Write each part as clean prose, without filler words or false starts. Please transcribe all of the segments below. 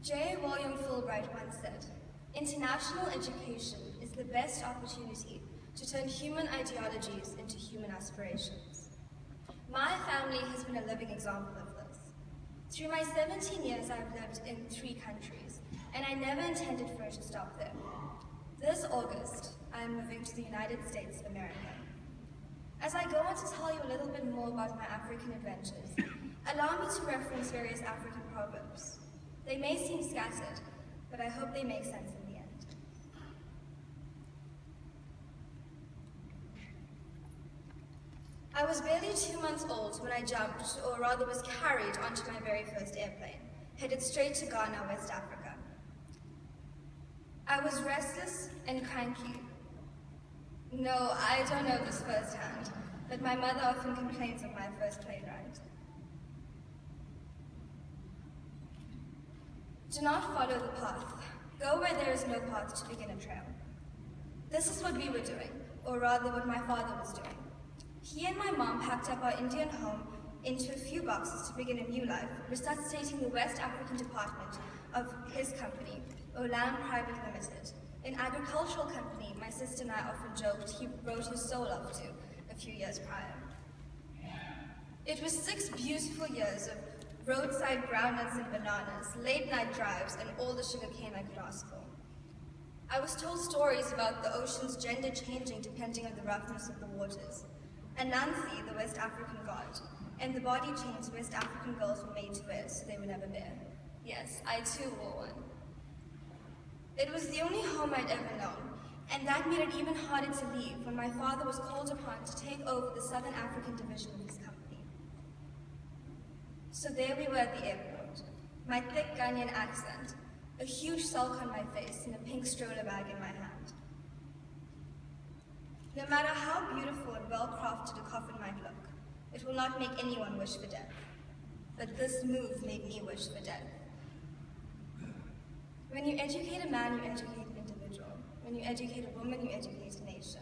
J. William Fulbright once said, "International education is the best opportunity to turn human ideologies into human aspirations." My family has been a living example of this. Through my 17 years, I've lived in 3 countries, and I never intended for it to stop there. This August, I am moving to the United States of America. As I go on to tell you a little bit more about my African adventures, allow me to reference various African proverbs. They may seem scattered, but I hope they make sense in the end. I was barely 2 months old when I jumped, or rather was carried, onto my very first airplane, headed straight to Ghana, West Africa. I was restless and cranky. No, I don't know this firsthand, but my mother often complains of my first plane ride. Do not follow the path. Go where there is no path to begin a trail. This is what we were doing, or rather what my father was doing. He and my mom packed up our Indian home into a few boxes to begin a new life, resuscitating the West African department of his company, Olam Private Limited, an agricultural company my sister and I often joked he wrote his soul off to a few years prior. It was 6 beautiful years of roadside groundnuts and bananas, late-night drives, and all the sugarcane I could ask for. I was told stories about the ocean's gender changing depending on the roughness of the waters, Anansi, the West African god, and the body chains West African girls were made to wear so they were never bare. Yes, I too wore one. It was the only home I'd ever known, and that made it even harder to leave when my father was called upon to take over the Southern African division of his company. So there we were at the airport, my thick Ghanaian accent, a huge sulk on my face, and a pink stroller bag in my hand. No matter how beautiful and well-crafted a coffin might look, it will not make anyone wish for death. But this move made me wish for death. When you educate a man, you educate an individual. When you educate a woman, you educate a nation.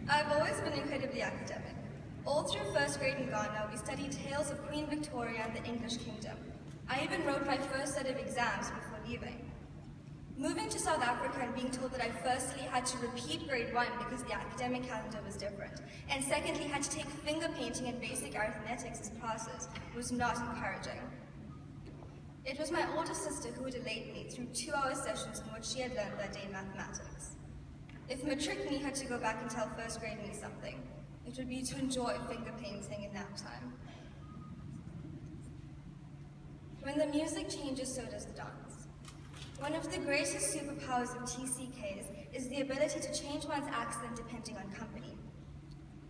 I've always been incredibly academic. All through first grade in Ghana, we studied tales of Queen Victoria and the English Kingdom. I even wrote my first set of exams before leaving. Moving to South Africa and being told that I firstly had to repeat grade 1 because the academic calendar was different, and secondly had to take finger painting and basic arithmetics as classes was not encouraging. It was my older sister who would elate me through 2-hour sessions in which she had learned that day mathematics. If matric me had to go back and tell first grade me something, it would be to enjoy finger painting in nap time. When the music changes, so does the dance. One of the greatest superpowers of TCKs is the ability to change one's accent depending on company.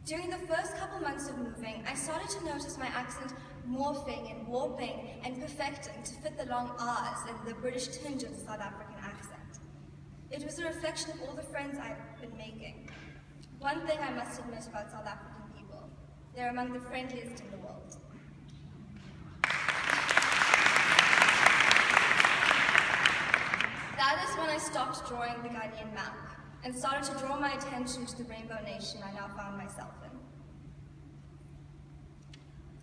During the first couple months of moving, I started to notice my accent morphing and warping and perfecting to fit the long R's and the British tinge of the South African accent. It was a reflection of all the friends I've been making. One thing I must admit about South African people, they're among the friendliest in the world. That is when I stopped drawing the Ghanaian map and started to draw my attention to the rainbow nation I now found myself in.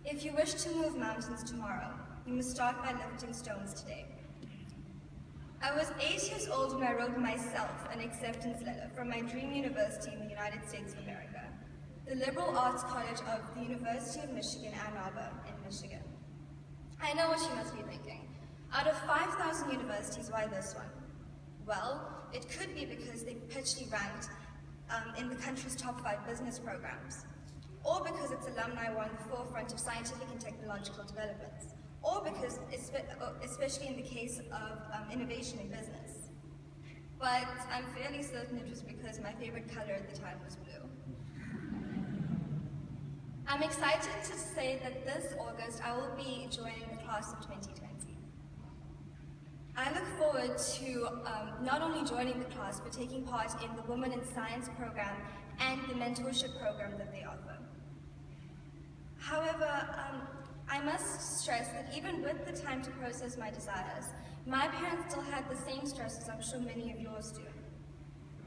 If you wish to move mountains tomorrow, you must start by lifting stones today. I was 8 years old when I wrote myself an acceptance letter from my dream university in the United States of America, the Liberal Arts College of the University of Michigan, Ann Arbor in Michigan. I know what you must be thinking. Out of 5,000 universities, why this one? Well, it could be because they perpetually ranked in the country's top 5 business programs, or because its alumni were on the forefront of scientific and technological developments, or because, especially in the case of innovation in business. But I'm fairly certain it was because my favorite color at the time was blue. I'm excited to say that this August I will be joining the class of 2020. I look forward to not only joining the class, but taking part in the Women in Science program and the mentorship program that they offer. However, I must stress that even with the time to process my desires, my parents still had the same stresses I'm sure many of yours do.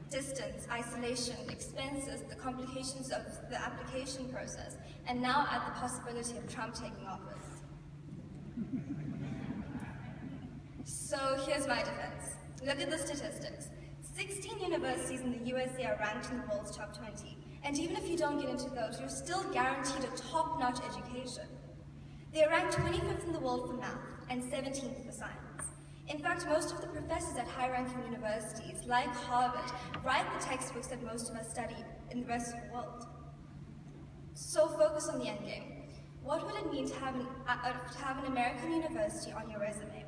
Distance, isolation, expenses, the complications of the application process, and now add the possibility of Trump taking office. So here's my defense. Look at the statistics. 16 universities in the USA are ranked in the world's top 20. And even if you don't get into those, you're still guaranteed a top-notch education. They are ranked 25th in the world for math and 17th for science. In fact, most of the professors at high-ranking universities, like Harvard, write the textbooks that most of us study in the rest of the world. So focus on the end game. What would it mean to have an American university on your resume?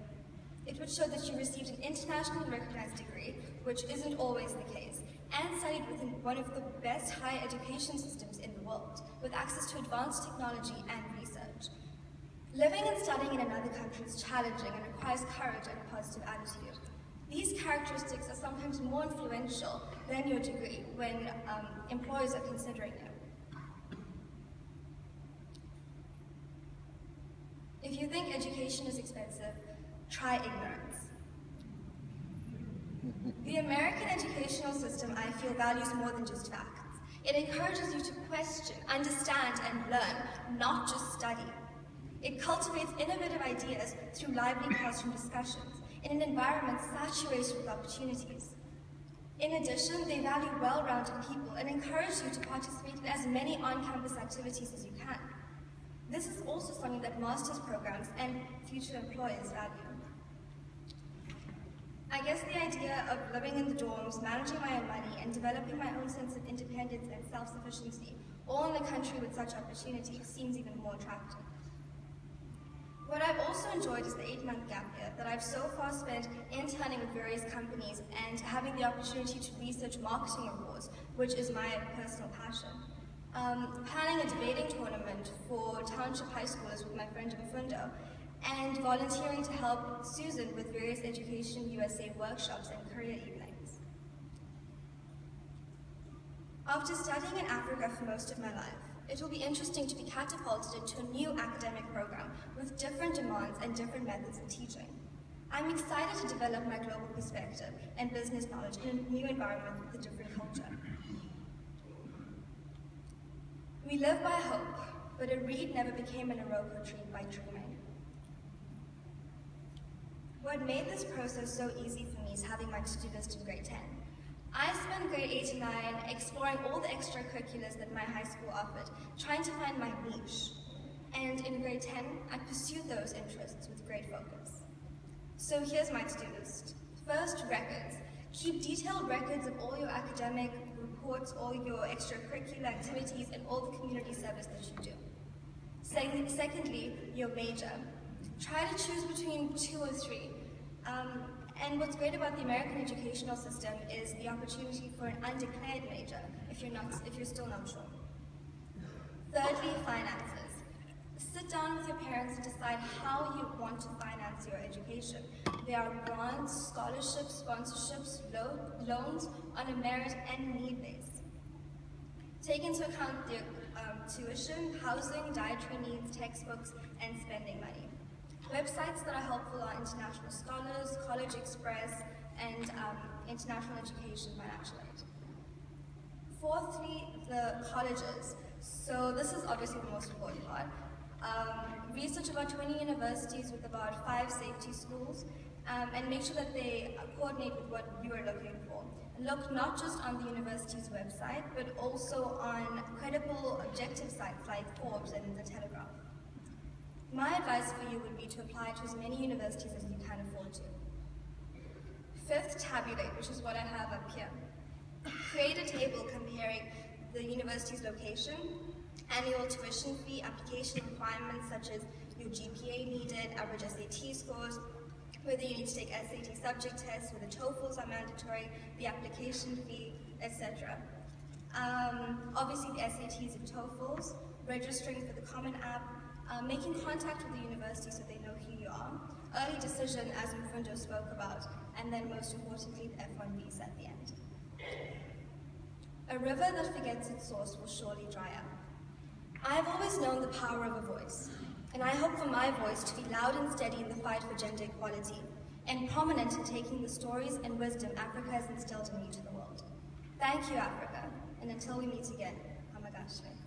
It would show that you received an internationally recognized degree, which isn't always the case, and studied within one of the best higher education systems in the world, with access to advanced technology and research. Living and studying in another country is challenging and requires courage and a positive attitude. These characteristics are sometimes more influential than your degree when employers are considering you. If you think education is expensive, try ignorance. The American educational system, I feel, values more than just facts. It encourages you to question, understand, and learn, not just study. It cultivates innovative ideas through lively classroom discussions in an environment saturated with opportunities. In addition, they value well-rounded people and encourage you to participate in as many on-campus activities as you can. This is also something that master's programs and future employers value. I guess the idea of living in the dorms, managing my own money, and developing my own sense of independence and self-sufficiency, all in a country with such opportunity, seems even more attractive. What I've also enjoyed is the 8-month gap year that I've so far spent interning with various companies and having the opportunity to research marketing awards, which is my personal passion. Planning a debating tournament for township high schoolers with my friend Mfundo, and volunteering to help Susan with various Education USA workshops and career evenings. After studying in Africa for most of my life, it will be interesting to be catapulted into a new academic program with different demands and different methods of teaching. I'm excited to develop my global perspective and business knowledge in a new environment with a different culture. We live by hope, but a reed never became an Iroko tree by dreaming. What made this process so easy for me is having my to-do list in grade 10. I spent grade 8 to 9 exploring all the extracurriculars that my high school offered, trying to find my niche. And in grade 10, I pursued those interests with great focus. So here's my to-do list. First, records. Keep detailed records of all your academic reports, all your extracurricular activities, and all the community service that you do. Secondly, your major. Try to choose between 2 or 3. And what's great about the American educational system is the opportunity for an undeclared major if you're still not sure. Thirdly, finances. Sit down with your parents and decide how you want to finance your education. There are grants, scholarships, sponsorships, loans on a merit and need base. Take into account their tuition, housing, dietary needs, textbooks, and spending money. Websites that are helpful are International Scholars, College Express, and International Education Financial Aid. Fourthly, the colleges. So this is obviously the most important part. Research about 20 universities with about 5 safety schools, and make sure that they coordinate with what you are looking for. Look not just on the university's website, but also on credible objective sites like Forbes and The Telegraph. My advice for you would be to apply to as many universities as you can afford to. Fifth, tabulate, which is what I have up here. Create a table comparing the university's location, annual tuition fee, application requirements such as your GPA needed, average SAT scores, whether you need to take SAT subject tests, whether TOEFLs are mandatory, the application fee, etc. Obviously the SATs and TOEFLs, registering for the Common App, making contact with the university so they know who you are, early decision as Mfundo spoke about, and then most importantly the F1 visa at the end. A river that forgets its source will surely dry up. I have always known the power of a voice. And I hope for my voice to be loud and steady in the fight for gender equality, and prominent in taking the stories and wisdom Africa has instilled in me to the world. Thank you, Africa, and until we meet again, Hamagashwe.